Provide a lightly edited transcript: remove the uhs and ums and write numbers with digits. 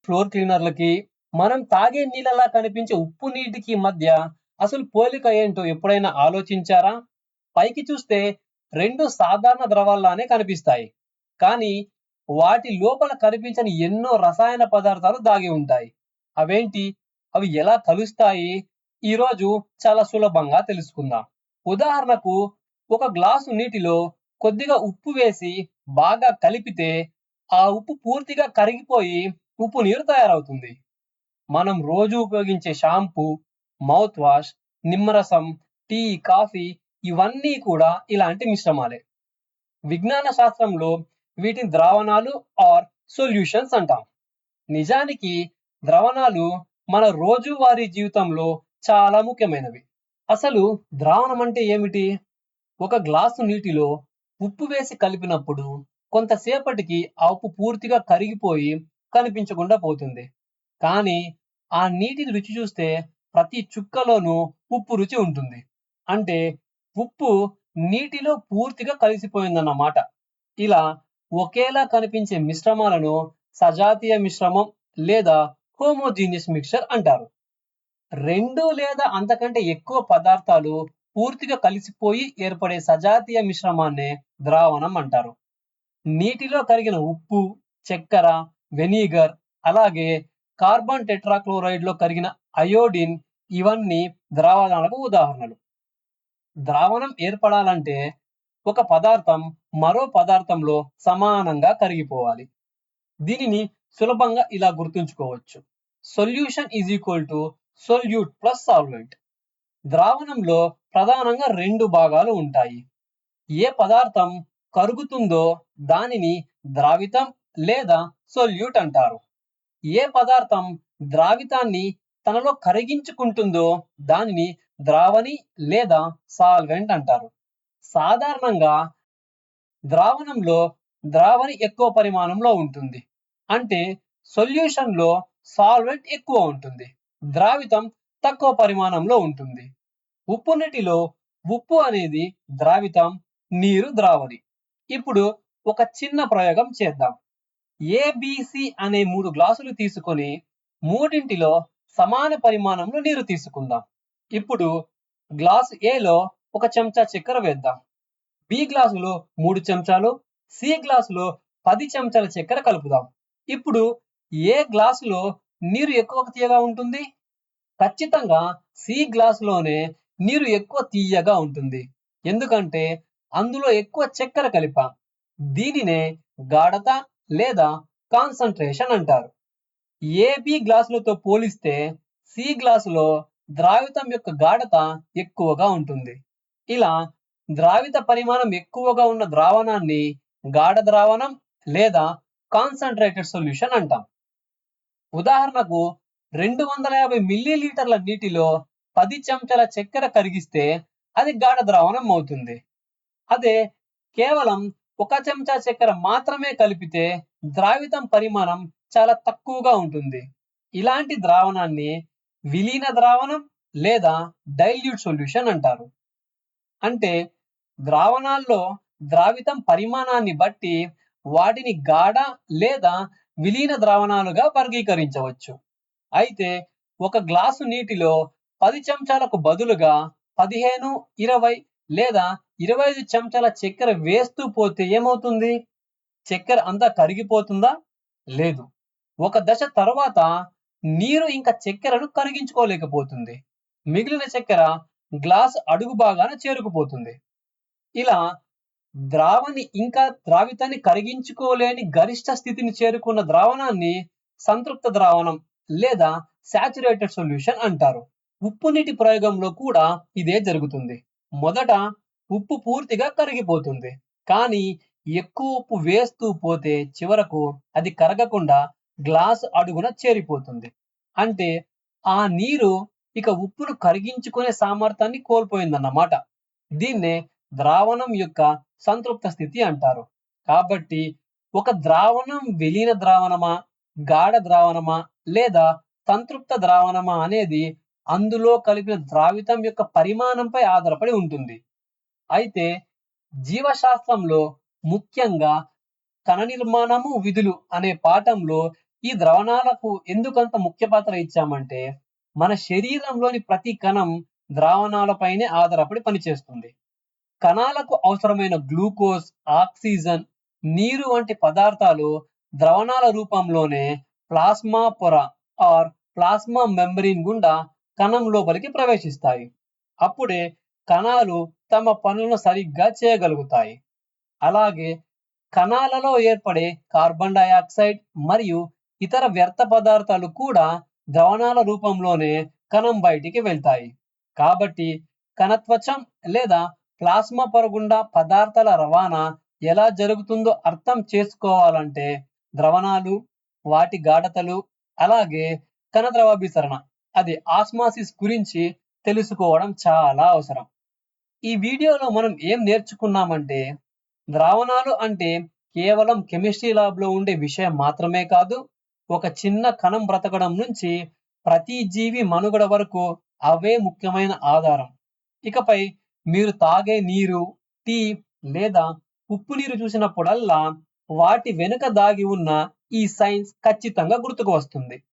Floor క్లీనర్లకి, మనం తాగే నీళ్ళలా కనిపించే ఉప్పు నీటికి మధ్య అసలు పోలిక ఏంటో ఎప్పుడైనా ఆలోచించారా? పైకి చూస్తే రెండు సాధారణ ద్రవాల్లానే కనిపిస్తాయి. కానీ వాటి లోపల కనిపించని ఎన్నో రసాయన పదార్థాలు దాగి ఉంటాయి. అవేంటి? అవి ఎలా కలుస్తాయి? ఈరోజు చాలా సులభంగా తెలుసుకుందాం. ఉదాహరణకు ఒక గ్లాసు నీటిలో కొద్దిగా ఉప్పు వేసి బాగా కలిపితే ఆ ఉప్పు పూర్తిగా కరిగిపోయి ఉప్పు నీరు తయారవుతుంది. మనం రోజు ఉపయోగించే షాంపూ, మౌత్ వాష్, నిమ్మరసం, టీ, కాఫీ ఇవన్నీ కూడా ఇలాంటి మిశ్రమాలే. విజ్ఞాన శాస్త్రంలో వీటిని ద్రావణాలు ఆర్ సొల్యూషన్స్ అంటాం. నిజానికి ద్రావణాలు మన రోజువారీ జీవితంలో చాలా ముఖ్యమైనవి. అసలు ద్రావణం అంటే ఏమిటి? ఒక గ్లాసు నీటిలో ఉప్పు వేసి కలిపినప్పుడు కొంతసేపటికి ఆ ఉప్పు పూర్తిగా కరిగిపోయి కనిపించకుండా పోతుంది. కానీ ఆ నీటిని రుచి చూస్తే ప్రతి చుక్కలోనూ ఉప్పు రుచి ఉంటుంది. అంటే ఉప్పు నీటిలో పూర్తిగా కలిసిపోయిందన్నమాట. ఇలా ఒకేలా కనిపించే మిశ్రమాలను సజాతీయ మిశ్రమం లేదా హోమోజీనియస్ మిక్స్చర్ అంటారు. రెండు లేదా అంతకంటే ఎక్కువ పదార్థాలు పూర్తిగా కలిసిపోయి ఏర్పడే సజాతీయ మిశ్రమాన్నే ద్రావణం అంటారు. నీటిలో కరిగిన ఉప్పు, చక్కెర, వెనిగర్, అలాగే కార్బన్ టెట్రాక్లోరైడ్ లో కరిగిన అయోడిన్ ఇవన్నీ ద్రావణాలకు ఉదాహరణలు. ద్రావణం ఏర్పడాలంటే ఒక పదార్థం మరో పదార్థంలో సమానంగా కరిగిపోవాలి. దీనిని సులభంగా ఇలా గుర్తుంచుకోవచ్చు. Solution is equal to solute plus solvent. ద్రావణంలో ప్రధానంగా రెండు భాగాలు ఉంటాయి. ఏ పదార్థం కరుగుతుందో దానిని ద్రావితం లేదా సొల్యూట్ అంటారు. ఏ పదార్థం ద్రావితాన్ని తనలో కరిగించుకుంటుందో దానిని ద్రావణి లేదా సాల్వెంట్ అంటారు. సాధారణంగా ద్రావణంలో ద్రావణి ఎక్కువ పరిమాణంలో ఉంటుంది. అంటే సొల్యూషన్ లో సాల్వెంట్ ఎక్కువ ఉంటుంది, ద్రావితం తక్కువ పరిమాణంలో ఉంటుంది. ఉప్పు నీటిలో ఉప్పు అనేది ద్రావితం, నీరు ద్రావణి. ఇప్పుడు ఒక చిన్న ప్రయోగం చేద్దాం. ఏబిసి అనే 3 గ్లాసులు తీసుకొని మూడింటిలో సమాన పరిమాణంలో నీరు తీసుకుందాం. ఇప్పుడు గ్లాసు ఏలో 1 చెంచా చక్కెర వేద్దాం. బి గ్లాసులో 3 చెంచాలు, సి గ్లాసులో 10 చెంచాల చక్కెర కలుపుదాం. ఇప్పుడు ఏ గ్లాసులో నీరు ఎక్కువ తీయగా ఉంటుంది? ఖచ్చితంగా సి గ్లాసులోనే నీరు ఎక్కువ తీయగా ఉంటుంది. ఎందుకంటే అందులో ఎక్కువ చక్కెర కలిపాం. దీనినే గాఢత లేదా కాన్సంట్రేషన్ అంటారు. ఏబి గ్లాసులతో పోలిస్తే సి గ్లాసులో ద్రావితం యొక్క గాఢత ఎక్కువగా ఉంటుంది. ఇలా ద్రావిత పరిమాణం ఎక్కువగా ఉన్న ద్రావణాన్ని గాఢ ద్రావణం లేదా కాన్సంట్రేటెడ్ సొల్యూషన్ అంటాం. ఉదాహరణకు 250 మిల్లీలీటర్ల నీటిలో 10 చెంచాల చక్కెర కరిగిస్తే అది గాఢ ద్రావణం అవుతుంది. అదే కేవలం 1 చెంచా చక్కెర మాత్రమే కలిపితే ద్రావితం పరిమాణం చాలా తక్కువగా ఉంటుంది. ఇలాంటి ద్రావణాన్ని విలీన ద్రావణం లేదా డైల్యూట్ సొల్యూషన్ అంటారు. అంటే ద్రావణాల్లో ద్రావితం పరిమాణాన్ని బట్టి వాటిని గాఢ లేదా విలీన ద్రావణాలుగా వర్గీకరించవచ్చు. అయితే ఒక గ్లాసు నీటిలో 10 చెంచాలకు బదులుగా 15, 20 లేదా 25 చెంచాల చక్కెర వేస్తూ పోతే ఏమవుతుంది? చక్కెర అంతా కరిగిపోతుందా? లేదు. ఒక దశ తర్వాత నీరు ఇంకా చక్కెరను కరిగించుకోలేకపోతుంది. మిగిలిన చక్కెర గ్లాసు అడుగు భాగాన చేరుకుపోతుంది. ఇలా ద్రావణి ఇంకా ద్రావితాన్ని కరిగించుకోలేని గరిష్ట స్థితిని చేరుకున్న ద్రావణాన్ని సంతృప్త ద్రావణం లేదా సాచురేటెడ్ సొల్యూషన్ అంటారు. ఉప్పు నీటి ప్రయోగంలో కూడా ఇదే జరుగుతుంది. మొదట ఉప్పు పూర్తిగా కరిగిపోతుంది. కానీ ఎక్కువ ఉప్పు వేస్తూ పోతే చివరకు అది కరగకుండా గ్లాసు అడుగున చేరిపోతుంది. అంటే ఆ నీరు ఇక ఉప్పును కరిగించుకునే సామర్థ్యాన్ని కోల్పోయిందన్నమాట. దీన్నే ద్రావణం యొక్క సంతృప్త స్థితి అంటారు. కాబట్టి ఒక ద్రావణం విలీన ద్రావణమా, గాఢ ద్రావణమా లేదా సంతృప్త ద్రావణమా అనేది అందులో కలిపిన ద్రావితం యొక్క పరిమాణంపై ఆధారపడి ఉంటుంది. అయితే జీవశాస్త్రంలో ముఖ్యంగా కణ నిర్మాణము విధులు అనే పాఠంలో ఈ ద్రవణాలకు ఎందుకంత ముఖ్య పాత్ర ఇచ్చామంటే మన శరీరంలోని ప్రతి కణం ద్రావణాలపైనే ఆధారపడి పనిచేస్తుంది. కణాలకు అవసరమైన గ్లూకోజ్, ఆక్సిజన్, నీరు వంటి పదార్థాలు ద్రవణాల రూపంలోనే ప్లాస్మా పొర ఆర్ ప్లాస్మా మెంబ్రేన్ గుండా కణం లోపలికి ప్రవేశిస్తాయి. అప్పుడే కణాలు తమ పనులను సరిగ్గా చేయగలుగుతాయి. అలాగే కణాలలో ఏర్పడే కార్బన్ డయాక్సైడ్ మరియు ఇతర వ్యర్థ పదార్థాలు కూడా ద్రవణాల రూపంలోనే కణం బయటికి వెళ్తాయి. కాబట్టి కణత్వచం లేదా ప్లాస్మా పొర గుండా పదార్థాల రవాణా ఎలా జరుగుతుందో అర్థం చేసుకోవాలంటే ద్రవణాలు, వాటి గాఢతలు, అలాగే కణద్రవాభిసరణ ఆస్మాసిస్ గురించి తెలుసుకోవడం చాలా అవసరం. ఈ వీడియోలో మనం ఏం నేర్చుకున్నామంటే ద్రావణాలు అంటే కేవలం కెమిస్ట్రీ ల్యాబ్ లో ఉండే విషయం మాత్రమే కాదు, ఒక చిన్న కణం బ్రతకడం నుంచి ప్రతి జీవి మనుగడ వరకు అవే ముఖ్యమైన ఆధారం. ఇకపై మీరు తాగే నీరు, టీ లేదా ఉప్పు నీరు చూసినప్పుడల్లా వాటి వెనుక దాగి ఉన్న ఈ సైన్స్ ఖచ్చితంగా గుర్తుకు వస్తుంది.